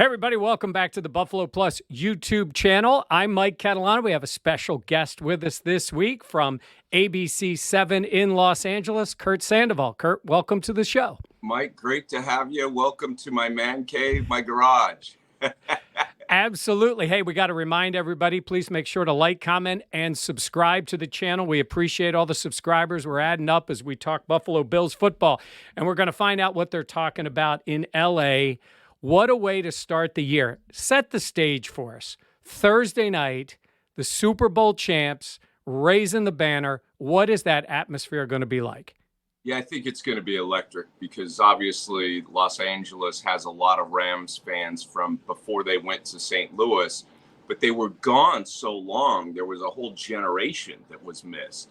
Hey, everybody, welcome back to the Buffalo Plus YouTube channel. I'm Mike Catalano. We have a special guest with us this week from ABC7 in Los Angeles, Curt Sandoval. Curt, welcome to the show. Mike, great to have you. Welcome to my man cave, my garage. Absolutely. Hey, we got to remind everybody, please make sure to like, comment, and subscribe to the channel. We appreciate all the subscribers. We're adding up as we talk Buffalo Bills football, and we're going to find out what they're talking about in LA. What a way to start the year. Set the stage for us. Thursday night, the Super Bowl champs raising the banner. What is that atmosphere going to be like? Yeah, I think it's going to be electric because obviously Los Angeles has a lot of Rams fans from before they went to St. Louis, but they were gone so long. There was a whole generation that was missed.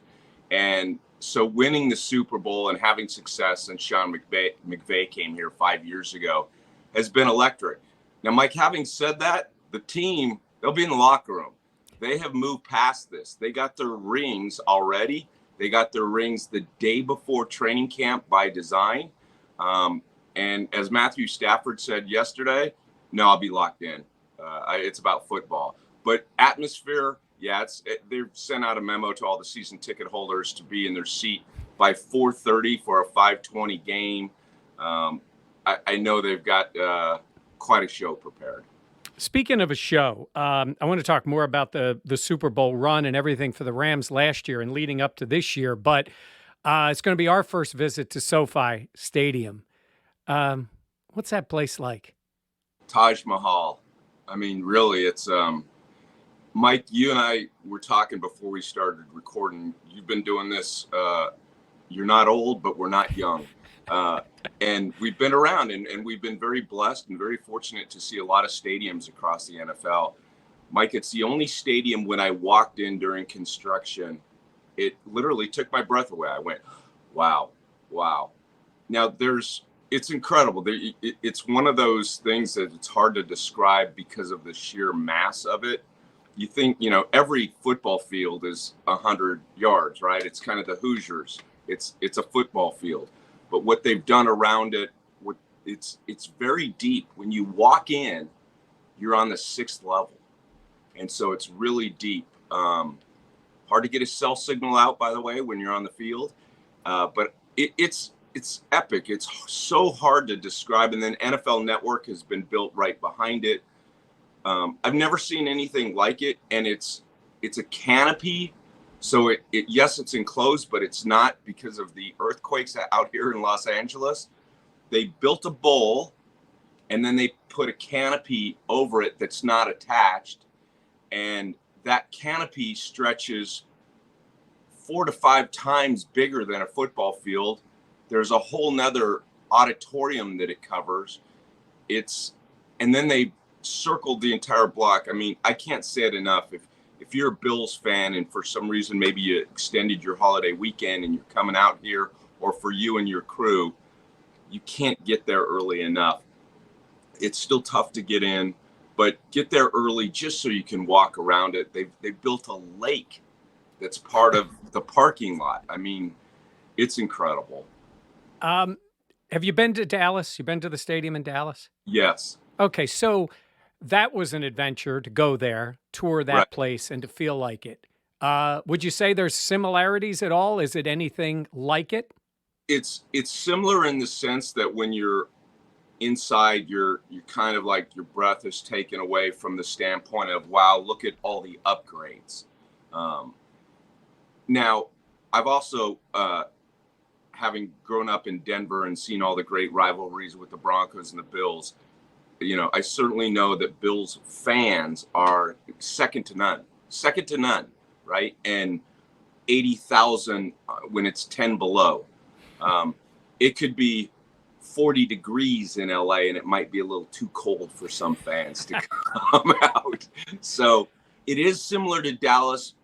And so winning the Super Bowl and having success, and Sean McVay came here 5 years ago, has been electric. Now, Mike, having said that, the team, they'll be in the locker room. They have moved past this. They got their rings already. They got their rings the day before training camp by design. And as Matthew Stafford said yesterday, no, I'll be locked in. It's about football. But atmosphere, yeah, they've sent out a memo to all the season ticket holders to be in their seat by 4:30 for a 5:20 game. I know they've got quite a show prepared. Speaking of a show, I want to talk more about the Super Bowl run and everything for the Rams last year and leading up to this year. But it's going to be our first visit to SoFi Stadium. What's that place like? Taj Mahal. I mean, really, it's Mike, you and I were talking before we started recording. You've been doing this. You're not old, but we're not young. And we've been around and we've been very blessed and very fortunate to see a lot of stadiums across the NFL. Mike, it's the only stadium when I walked in during construction, it literally took my breath away. I went, wow. Now it's incredible. It's one of those things that it's hard to describe because of the sheer mass of it. You think, every football field is 100 yards, right? It's kind of the Hoosiers. It's a football field. But what they've done around it, it's very deep. When you walk in, you're on the 6th level. And so it's really deep. Hard to get a cell signal out, by the way, when you're on the field. But it's epic. It's so hard to describe. And then NFL Network has been built right behind it. I've never seen anything like it. And it's a canopy. So yes, it's enclosed, but it's not because of the earthquakes out here in Los Angeles. They built a bowl and then they put a canopy over it that's not attached. And that canopy stretches 4 to 5 times bigger than a football field. There's a whole nother auditorium that it covers. And then they circled the entire block. I mean, I can't say it enough. If you're a Bills fan and for some reason maybe you extended your holiday weekend and you're coming out here, or for you and your crew, you can't get there early enough. It's still tough to get in, but get there early just so you can walk around it. They've built a lake that's part of the parking lot. I mean, it's incredible. Have you been to Dallas? You been to the stadium in Dallas? Yes. Okay, so that was an adventure to go there, tour that place, and to feel like it. Would you say there's similarities at all? Is it anything like it? It's similar in the sense that when you're inside, you're kind of like your breath is taken away from the standpoint of, wow, look at all the upgrades. Now, I've also, having grown up in Denver and seen all the great rivalries with the Broncos and the Bills, I certainly know that Bills fans are second to none, right? And 80,000 when it's 10 below. It could be 40 degrees in LA and it might be a little too cold for some fans to come out. So it is similar to Dallas.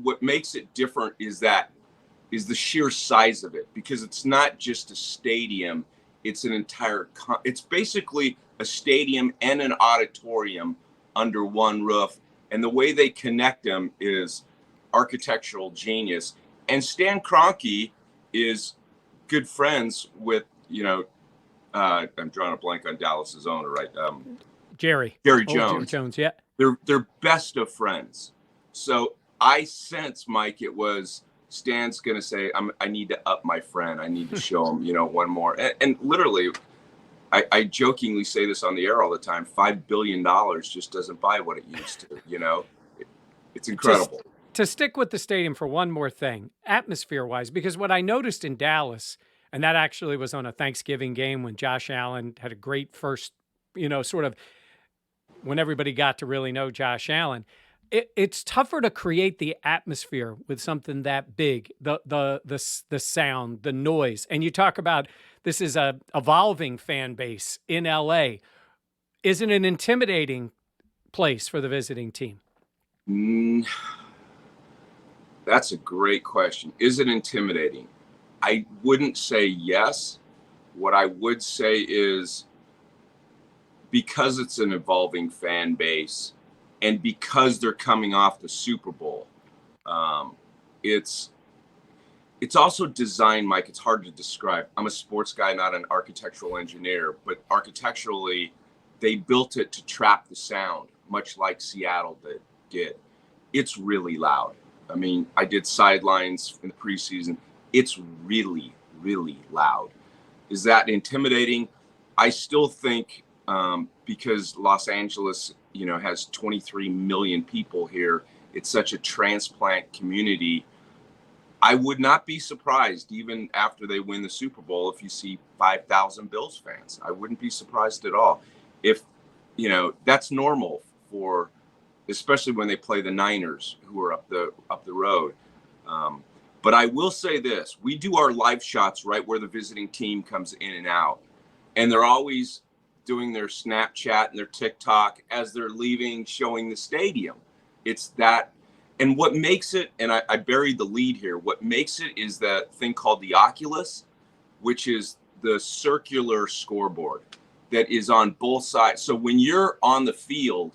What makes it different is the sheer size of it, because it's not just a stadium. It's it's basically a stadium and an auditorium under one roof. And the way they connect them is architectural genius. And Stan Kroenke is good friends with, I'm drawing a blank on Dallas's owner, right? Jerry. Jerry Old Jerry Jones. Jones, yeah. They're best of friends. So I sense, Mike, it was Stan's going to say, I need to up my friend. I need to show him, one more. And literally, I jokingly say this on the air all the time. $5 billion just doesn't buy what it used to. It's incredible. To stick with the stadium for one more thing, atmosphere-wise, because what I noticed in Dallas, and that actually was on a Thanksgiving game when Josh Allen had a great first, sort of when everybody got to really know Josh Allen. It's tougher to create the atmosphere with something that big, the sound, the noise. And you talk about this is a evolving fan base in LA. Is it an intimidating place for the visiting team? That's a great question. Is it intimidating? I wouldn't say yes. What I would say is, because it's an evolving fan base and because they're coming off the Super Bowl, it's also designed, Mike, it's hard to describe. I'm a sports guy, not an architectural engineer, but architecturally, they built it to trap the sound, much like Seattle did. It's really loud. I mean, I did sidelines in the preseason. It's really, really loud. Is that intimidating? I still think because Los Angeles, has 23 million people here, it's such a transplant community. I would not be surprised, even after they win the Super Bowl, if you see 5,000 Bills fans. I wouldn't be surprised at all. If, that's normal for, especially when they play the Niners, who are up the road. But I will say this: we do our live shots right where the visiting team comes in and out, and they're always doing their Snapchat and their TikTok as they're leaving, showing the stadium. It's that. And what makes it, and I buried the lead here, what makes it is that thing called the Oculus, which is the circular scoreboard that is on both sides. So when you're on the field,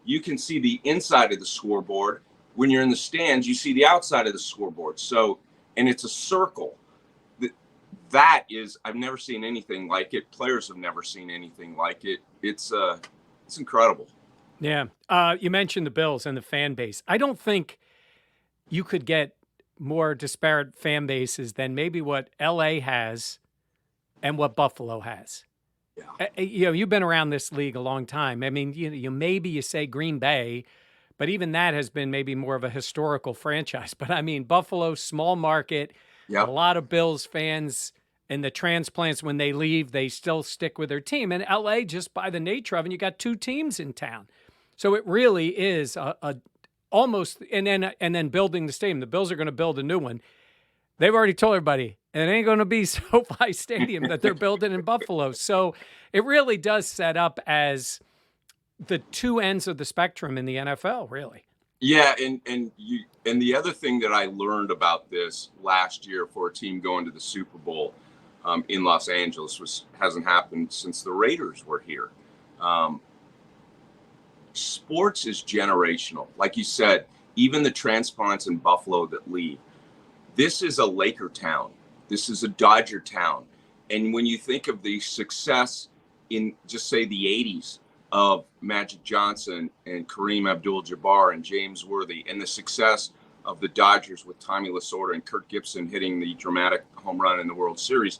you can see the inside of the scoreboard. When you're in the stands, you see the outside of the scoreboard. So, and it's a circle. That is, I've never seen anything like it. Players have never seen anything like it. It's incredible. Yeah. You mentioned the Bills and the fan base. I don't think you could get more disparate fan bases than maybe what LA has and what Buffalo has. Yeah. You've been around this league a long time. I mean, maybe you say Green Bay, but even that has been maybe more of a historical franchise. But I mean, Buffalo, small market, Yep. A lot of Bills fans, and the transplants, when they leave, they still stick with their team. And LA, just by the nature of it, you got two teams in town. So it really is a almost, and then building the stadium. The Bills are going to build a new one. They've already told everybody it ain't going to be SoFi Stadium that they're building in Buffalo. So it really does set up as the two ends of the spectrum in the NFL, really. Yeah, and the other thing that I learned about this last year for a team going to the Super Bowl in Los Angeles hasn't happened since the Raiders were here. Sports is generational. Like you said, even the transplants in Buffalo that leave. This is a Laker town. This is a Dodger town. And when you think of the success in, just say, the 80s of Magic Johnson and Kareem Abdul-Jabbar and James Worthy, and the success of the Dodgers with Tommy Lasorda and Kirk Gibson hitting the dramatic home run in the World Series,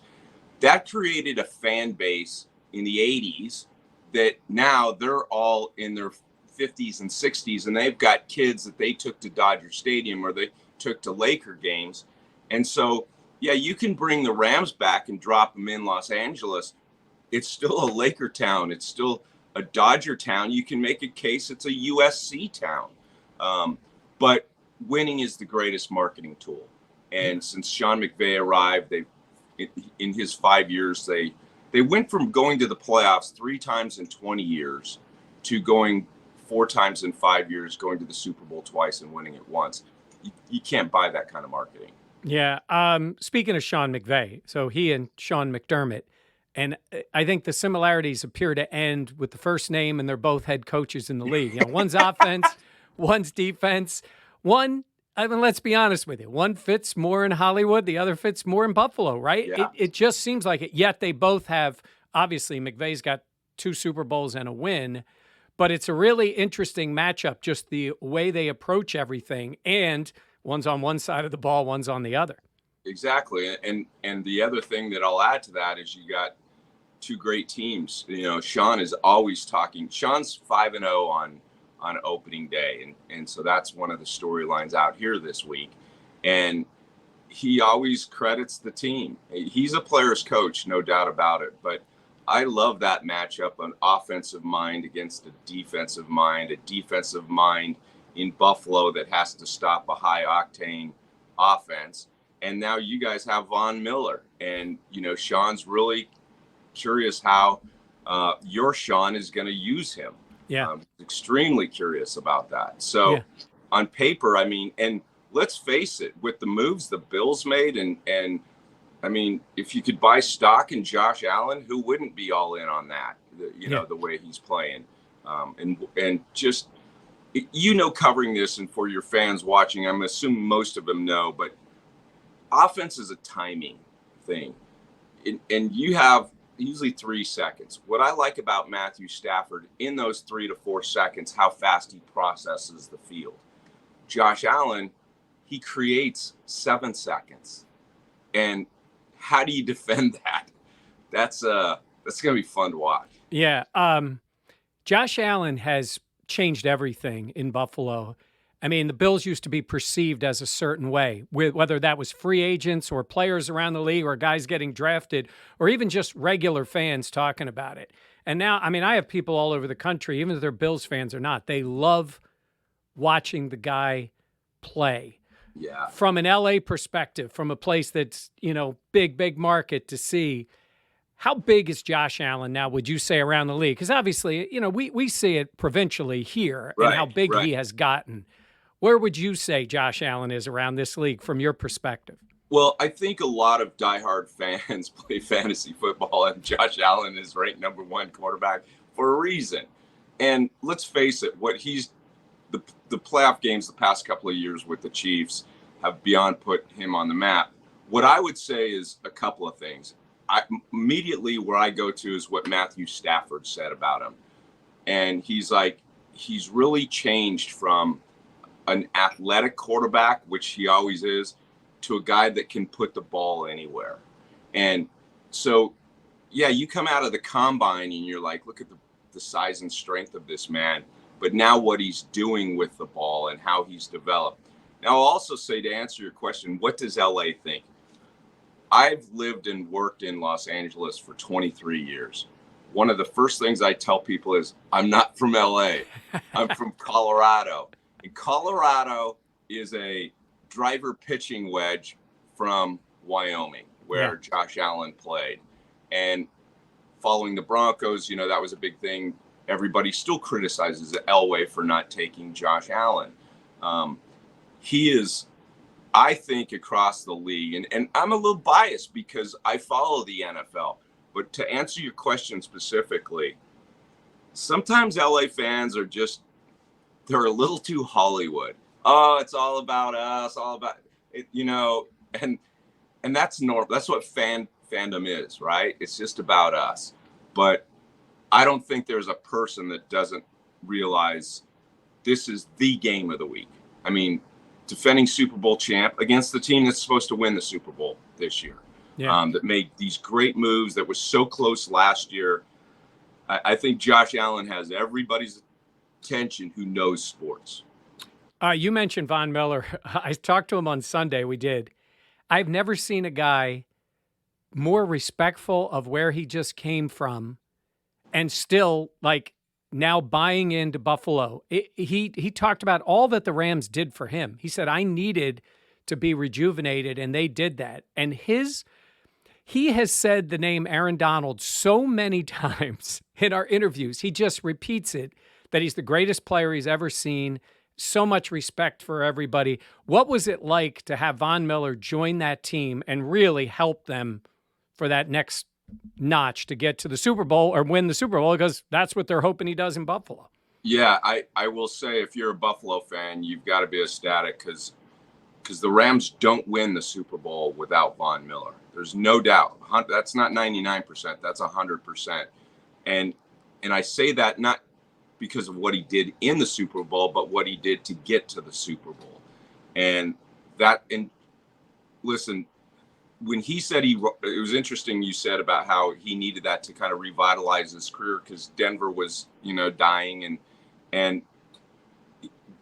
that created a fan base in the 80s that now they're all in their 50s and 60s, and they've got kids that they took to Dodger Stadium or they took to Laker games. And so, yeah, you can bring the Rams back and drop them in Los Angeles. It's still a Laker town. It's still a Dodger town. You can make a case it's a USC town. But winning is the greatest marketing tool. And since Sean McVay arrived, in his 5 years, they went from going to the playoffs 3 times in 20 years to going 4 times in 5 years, going to the Super Bowl twice and winning it once. You can't buy that kind of marketing. Yeah. Speaking of Sean McVay, so he and Sean McDermott, and I think the similarities appear to end with the first name, and they're both head coaches in the league. One's offense, one's defense. One, I mean, let's be honest with you, one fits more in Hollywood, the other fits more in Buffalo, right? Yeah. It just seems like it. Yet they both have, obviously, McVay's got 2 Super Bowls and a win. But it's a really interesting matchup, just the way they approach everything. And one's on one side of the ball, one's on the other. Exactly. And the other thing that I'll add to that is you got two great teams. You know, Sean is always talking. Sean's 5-0 on opening day. And so that's one of the storylines out here this week. And he always credits the team. He's a player's coach, no doubt about it. But I love that matchup, an offensive mind against a defensive mind in Buffalo that has to stop a high octane offense. And now you guys have Von Miller, and, you know, Sean's really curious how your Sean is going to use him. Yeah. Extremely curious about that. So on paper, I mean, and let's face it, with the moves the Bills made, and I mean, if you could buy stock in Josh Allen, who wouldn't be all in on that? You know, the way he's playing, and just, you know, covering this, and for your fans watching, I'm assuming most of them know, but offense is a timing thing, and you have usually 3 seconds. What I like about Matthew Stafford in those 3 to 4 seconds, how fast he processes the field. Josh Allen, he creates 7 seconds, and how do you defend that? That's going to be fun to watch. Yeah. Josh Allen has changed everything in Buffalo. I mean, the Bills used to be perceived as a certain way, whether that was free agents or players around the league or guys getting drafted or even just regular fans talking about it. And now, I mean, I have people all over the country, even if they're Bills fans or not, they love watching the guy play. Yeah. From an LA perspective, from a place that's, you know, big market to see, how big is Josh Allen now, would you say, around the league? Because obviously, you know, we see it provincially here and how big he has gotten. Where would you say Josh Allen is around this league from your perspective? Well, I think a lot of diehard fans play fantasy football, and Josh Allen is ranked #1 quarterback for a reason. And let's face it, what he's the playoff games the past couple of years with the Chiefs have beyond put him on the map. What I would say is a couple of things. Immediately where I go to is what Matthew Stafford said about him. And he's like, he's really changed from an athletic quarterback, which he always is, to a guy that can put the ball anywhere. And so, yeah, you come out of the combine and you're like, look at the size and strength of this man. But now what he's doing with the ball and how he's developed. Now, I'll also say, to answer your question, what does LA think? I've lived and worked in Los Angeles for 23 years. One of the first things I tell people is, I'm not from LA. I'm from Colorado. And Colorado is a driver pitching wedge from Wyoming, where Josh Allen played. And following the Broncos, you know, that was a big thing. Everybody still criticizes Elway for not taking Josh Allen. He is, I think, across the league, and I'm a little biased because I follow the NFL. But to answer your question specifically, sometimes LA fans are just, they're a little too Hollywood. Oh, it's all about us, all about it, you know, and that's normal. That's what fandom is, right? It's just about us. But I don't think there's a person that doesn't realize this is the game of the week. I mean, defending Super Bowl champ against the team that's supposed to win the Super Bowl this year, that made these great moves, that was so close last year. I think Josh Allen has everybody's attention who knows sports. You mentioned Von Miller. I talked to him on Sunday. We did. I've never seen a guy more respectful of where he just came from and still, like, now buying into Buffalo. He talked about all that the Rams did for him. He said, I needed to be rejuvenated, and they did that. And he has said the name Aaron Donald so many times in our interviews. He just repeats it, that he's the greatest player he's ever seen. So much respect for everybody. What was it like to have Von Miller join that team and really help them for that next notch to get to the Super Bowl or win the Super Bowl? Because that's what they're hoping he does in Buffalo. Yeah, I will say, if you're a Buffalo fan, you've got to be ecstatic because the Rams don't win the Super Bowl without Von Miller. There's no doubt. That's not 99%. That's 100%. And And I say that not because of what he did in the Super Bowl, but what he did to get to the Super Bowl. And listen, when he said it was interesting you said about how he needed that to kind of revitalize his career because Denver was, dying, and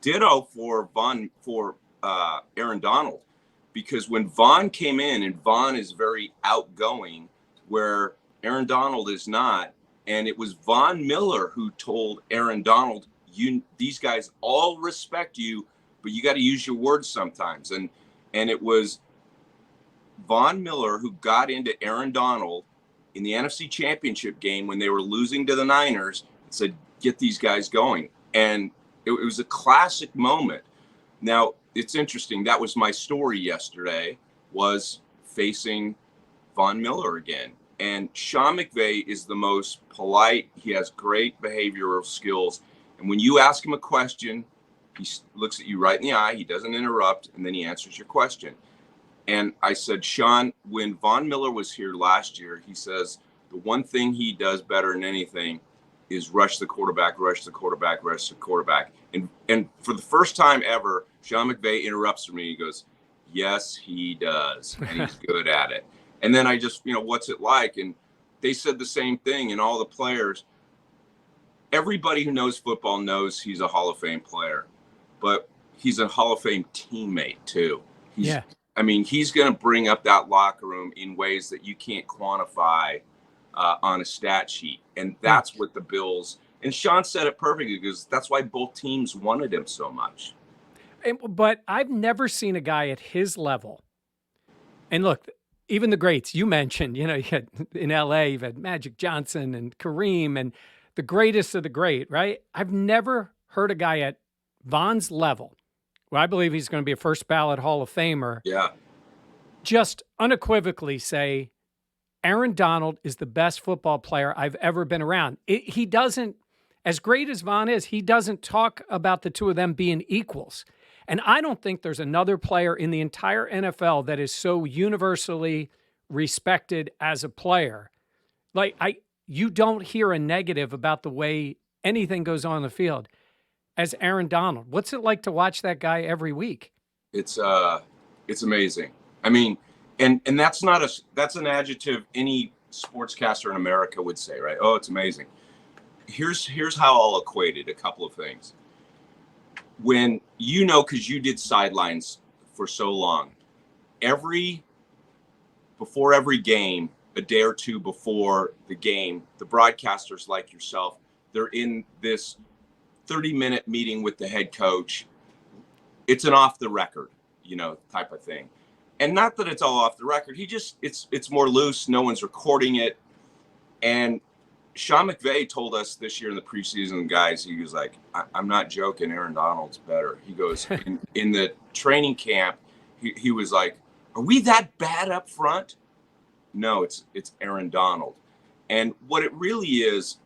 ditto for Aaron Donald, because when Von came in, and Von is very outgoing where Aaron Donald is not, and it was Von Miller who told Aaron Donald, these guys all respect you, but you got to use your words sometimes. And it was Von Miller who got into Aaron Donald in the NFC Championship game when they were losing to the Niners and said, get these guys going. And it was a classic moment. Now, it's interesting. That was my story yesterday, was facing Von Miller again. And Sean McVay is the most polite. He has great behavioral skills. And when you ask him a question, he looks at you right in the eye. He doesn't interrupt, and then he answers your question. And I said, Sean, when Von Miller was here last year, he says the one thing he does better than anything is rush the quarterback, rush the quarterback, rush the quarterback. And for the first time ever, Sean McVay interrupts me. He goes, yes, he does. And he's good at it. And then I just, what's it like? And they said the same thing. And all the players, everybody who knows football knows he's a Hall of Fame player, but he's a Hall of Fame teammate too. He's going to bring up that locker room in ways that you can't quantify on a stat sheet. And that's what the Bills, and Sean said it perfectly, because that's why both teams wanted him so much. But I've never seen a guy at his level. And look, even the greats you mentioned, you had in LA, you've had Magic Johnson and Kareem and the greatest of the great, right? I've never heard a guy at Von's level, where I believe he's going to be a first ballot Hall of Famer, just unequivocally say, Aaron Donald is the best football player I've ever been around. He doesn't, as great as Von is, he doesn't talk about the two of them being equals. And I don't think there's another player in the entire NFL that is so universally respected as a player. You don't hear a negative about the way anything goes on in the field as Aaron Donald. What's it like to watch that guy every week? It's amazing. I mean, and that's an adjective any sportscaster in America would say, right? Oh, it's amazing. Here's how I'll equate it. A couple of things. When because you did sidelines for so long, before every game, a day or two before the game, the broadcasters like yourself, they're in this 30-minute meeting with the head coach. It's an off the record, type of thing. And not that it's all off the record. It's more loose. No one's recording it. And Sean McVay told us this year in the preseason, guys, he was like, I'm not joking. Aaron Donald's better. He goes, in the training camp, he was like, are we that bad up front? No, it's Aaron Donald. And what it really is,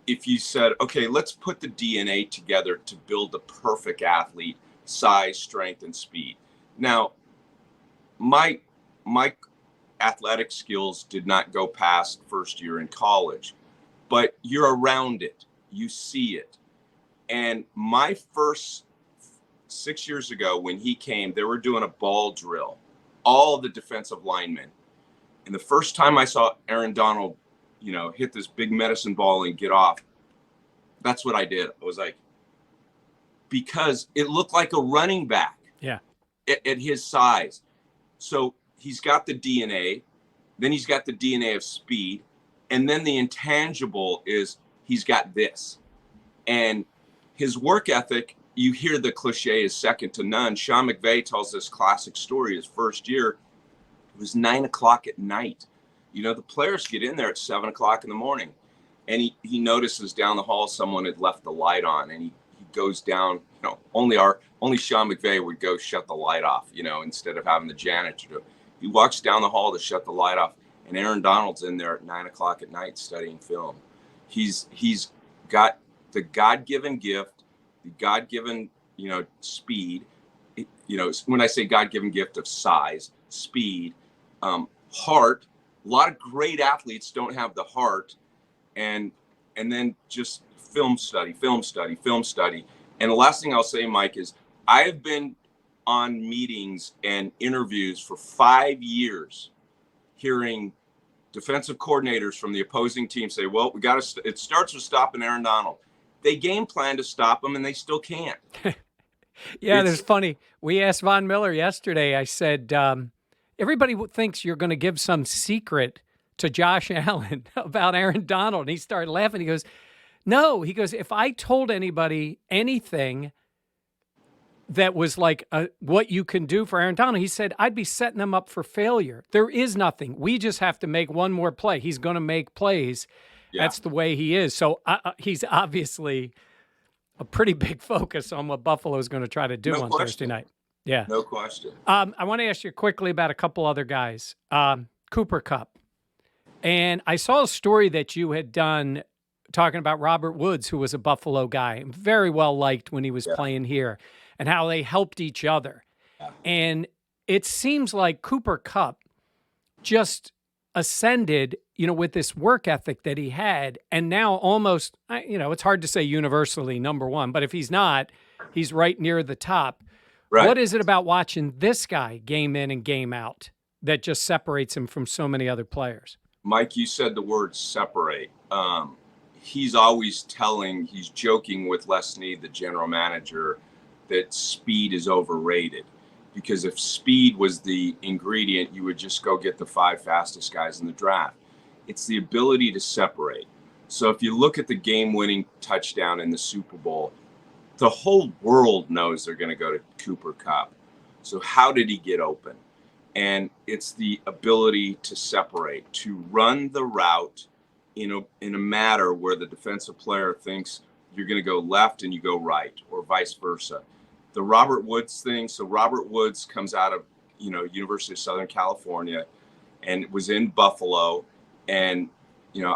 if you said, okay, let's put the DNA together to build the perfect athlete, size, strength, and speed. Now, my athletic skills did not go past first year in college, but you're around it. You see it. And my first 6 years ago when he came, they were doing a ball drill, all the defensive linemen. And the first time I saw Aaron Donald, hit this big medicine ball and get off, that's what I did. I was like, because it looked like a running back at his size. So he's got the DNA, then he's got the DNA of speed, and then the intangible is he's got this. And his work ethic, you hear the cliche is second to none. Sean McVay tells this classic story. His first year, it was 9:00 at night. The players get in there at 7:00 in the morning, and he notices down the hall someone had left the light on, and he goes down. Only Sean McVay would go shut the light off, instead of having the janitor do it. He walks down the hall to shut the light off, and Aaron Donald's in there at 9:00 at night studying film. He's got the God-given gift, the God-given, speed. When I say God-given gift of size, speed, heart. A lot of great athletes don't have the heart, and and then just film study, film study, film study. And the last thing I'll say, Mike, is I have been on meetings and interviews for 5 years hearing defensive coordinators from the opposing team say, well, we got to, it starts with stopping Aaron Donald. They game plan to stop him and they still can't. Yeah, it's funny. We asked Von Miller yesterday. I said, everybody thinks you're going to give some secret to Josh Allen about Aaron Donald. And he started laughing. He goes, no, he goes, if I told anybody anything that was like what you can do for Aaron Donald, he said, I'd be setting him up for failure. There is nothing. We just have to make one more play. He's going to make plays. Yeah. That's the way he is. So he's obviously a pretty big focus on what Buffalo is going to try to do on Thursday night. Yeah. No question. I want to ask you quickly about a couple other guys. Cooper Kupp. And I saw a story that you had done talking about Robert Woods, who was a Buffalo guy, very well liked when he was playing here, and how they helped each other. Yeah. And it seems like Cooper Kupp just ascended, with this work ethic that he had, and now almost, it's hard to say universally number one, but if he's not, he's right near the top. Right. What is it about watching this guy game in and game out that just separates him from so many other players? Mike, you said the word separate. He's always he's joking with Les Snead, the general manager, that speed is overrated. Because if speed was the ingredient, you would just go get the 5 fastest guys in the draft. It's the ability to separate. So if you look at the game-winning touchdown in the Super Bowl, the whole world knows they're going to go to Cooper Kupp. So how did he get open? And it's the ability to separate, to run the route in a matter where the defensive player thinks you're going to go left and you go right, or vice versa. The Robert Woods thing. So Robert Woods comes out of, University of Southern California and was in Buffalo. And,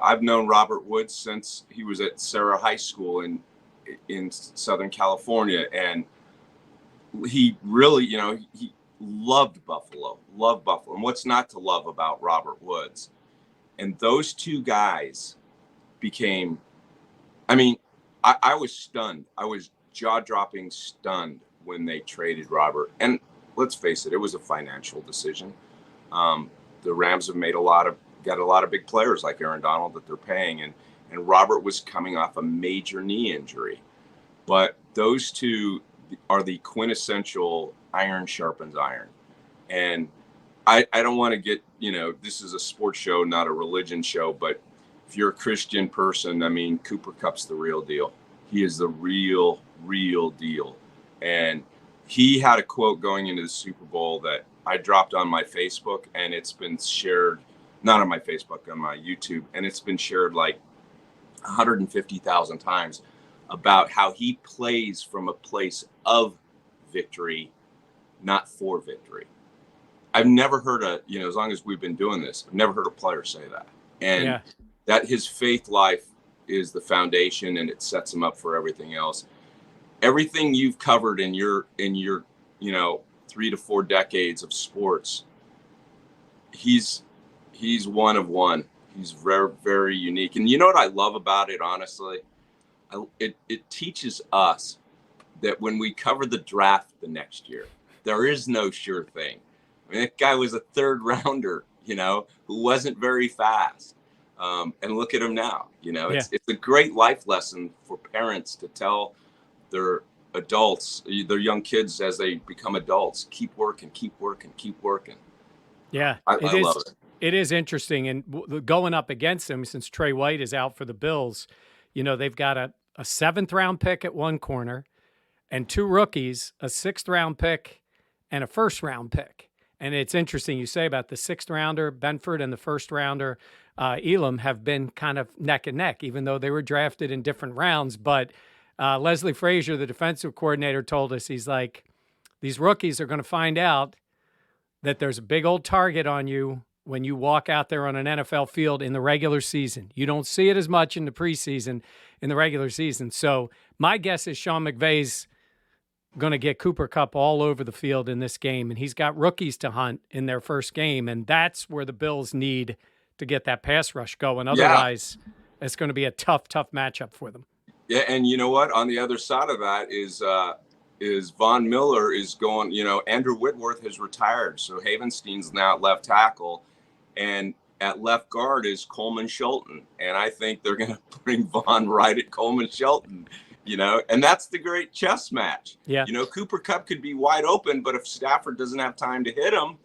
I've known Robert Woods since he was at Sarah High School in Southern California. And he really, he loved Buffalo. And what's not to love about Robert Woods? And those two guys became, I was stunned. I was jaw-dropping stunned when they traded Robert. And let's face it, it was a financial decision. The Rams have got a lot of big players like Aaron Donald that they're paying, and Robert was coming off a major knee injury. But those two are the quintessential iron sharpens iron. And I don't want to get, this is a sports show, not a religion show, but if you're a Christian person, Cooper Kupp's the real deal. He is the real deal. And he had a quote going into the Super Bowl that I dropped on my Facebook, and it's been shared, not on my Facebook, on my YouTube, and it's been shared like 150,000 times about how he plays from a place of victory, not for victory. I've never heard as long as we've been doing this, I've never heard a player say that. And that his faith life is the foundation, and it sets him up for everything else. Everything you've covered in your 3 to 4 decades of sports, he's one of one. He's very, very unique. And you know what I love about it, honestly? It teaches us that when we cover the draft the next year, there is no sure thing. That guy was a 3rd rounder, who wasn't very fast. And look at him now. It's a great life lesson for parents to tell their adults, their young kids as they become adults, keep working. Yeah, I love it. It is interesting. And going up against him, since Trey White is out for the Bills, they've got a 7th round pick at one corner and 2 rookies, a 6th round pick and a 1st round pick. And it's interesting you say about the 6th rounder, Benford, and the 1st rounder, Elam, have been kind of neck and neck, even though they were drafted in different rounds. But Leslie Frazier, the defensive coordinator, told us, he's like, these rookies are going to find out that there's a big old target on you when you walk out there on an NFL field in the regular season. You don't see it as much in the preseason, in the regular season. So my guess is Sean McVay's going to get Cooper Kupp all over the field in this game, and he's got rookies to hunt in their first game, and that's where the Bills need to get that pass rush going. Otherwise, it's going to be a tough matchup for them. Yeah, and you know what? On the other side of that is Von Miller is going. You know, Andrew Whitworth has retired, so Havenstein's now at left tackle, and at left guard is Coleman Shelton, and I think they're going to bring Von right at Coleman Shelton. You know, and that's the great chess match. Yeah. You know, Cooper Kupp could be wide open, but if Stafford doesn't have time to hit him,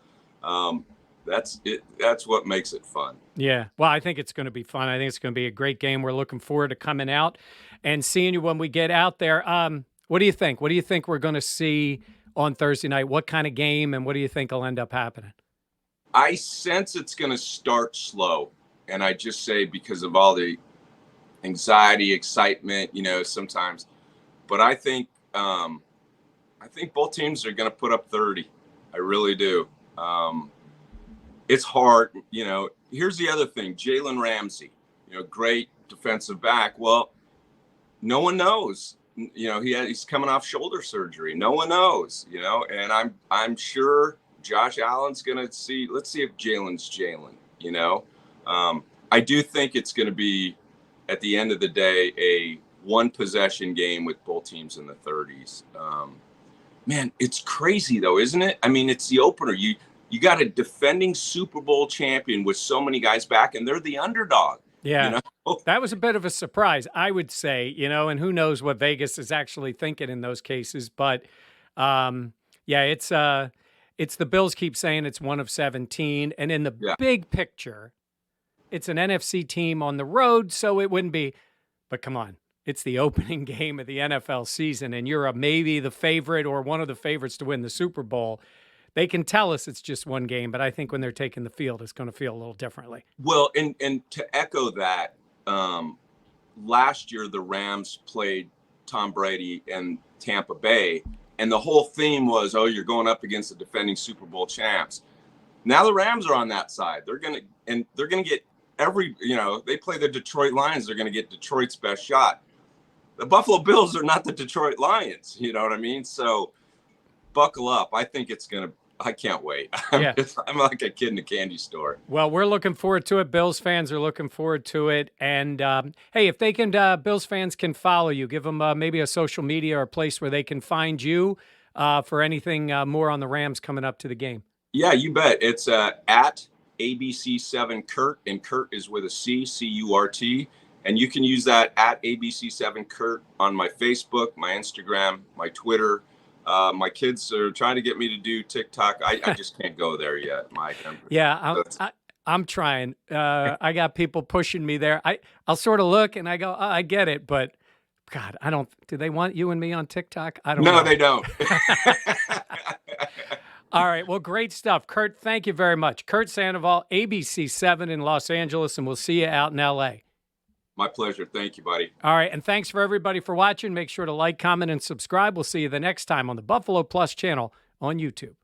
that's it. That's what makes it fun. Yeah. Well, I think it's going to be fun. I think it's going to be a great game. We're looking forward to coming out and seeing you when we get out there. What do you think? What do you think we're going to see on Thursday night? What kind of game, and what do you think will end up happening? I sense it's going to start slow, and I just say because of all the anxiety, excitement, you know, sometimes. But I think both teams are going to put up 30. I really do. It's hard, you know. Here's the other thing: Jalen Ramsey, you know, great defensive back. Well, no one knows. You know, he's coming off shoulder surgery. No one knows, you know, and I'm sure Josh Allen's going to see. Let's see if Jalen's Jalen. You know, I do think it's going to be, at the end of the day, a one possession game with both teams in the 30s. Man, it's crazy though, isn't it? I mean, it's the opener. You got a defending Super Bowl champion with so many guys back, and they're the underdog. Yeah. You know? That was a bit of a surprise, I would say, you know, and who knows what Vegas is actually thinking in those cases. But yeah, it's the Bills keep saying it's one of 17. And in the big picture, it's an NFC team on the road, so it wouldn't be. But come on, it's the opening game of the NFL season, and you're maybe the favorite or one of the favorites to win the Super Bowl. They can tell us it's just one game, but I think when they're taking the field, it's going to feel a little differently. Well, and to echo that, last year the Rams played Tom Brady and Tampa Bay, and the whole theme was, oh, you're going up against the defending Super Bowl champs. Now the Rams are on that side. They're going to get they play the Detroit Lions. They're going to get Detroit's best shot. The Buffalo Bills are not the Detroit Lions. You know what I mean? So buckle up. I think it's going to. I can't wait. I'm like a kid in a candy store. Well, we're looking forward to it. Bills fans are looking forward to it. And hey, if they can, Bills fans can follow you. Give them maybe a social media or a place where they can find you for anything more on the Rams coming up to the game. Yeah, you bet. It's at ABC7 Curt, and Curt is with a C, C-U-R-T. And you can use that at ABC7 Curt on my Facebook, my Instagram, my Twitter. My kids are trying to get me to do TikTok. I just can't go there yet, Mike. I'm trying. I got people pushing me there. I'll sort of look and I go, oh, I get it, but God, do they want you and me on TikTok? I don't know. No, they don't. All right. Well, great stuff. Curt, thank you very much. Curt Sandoval, ABC7 in Los Angeles, and we'll see you out in LA. My pleasure. Thank you, buddy. All right. And thanks for everybody for watching. Make sure to like, comment, and subscribe. We'll see you the next time on the Buffalo Plus channel on YouTube.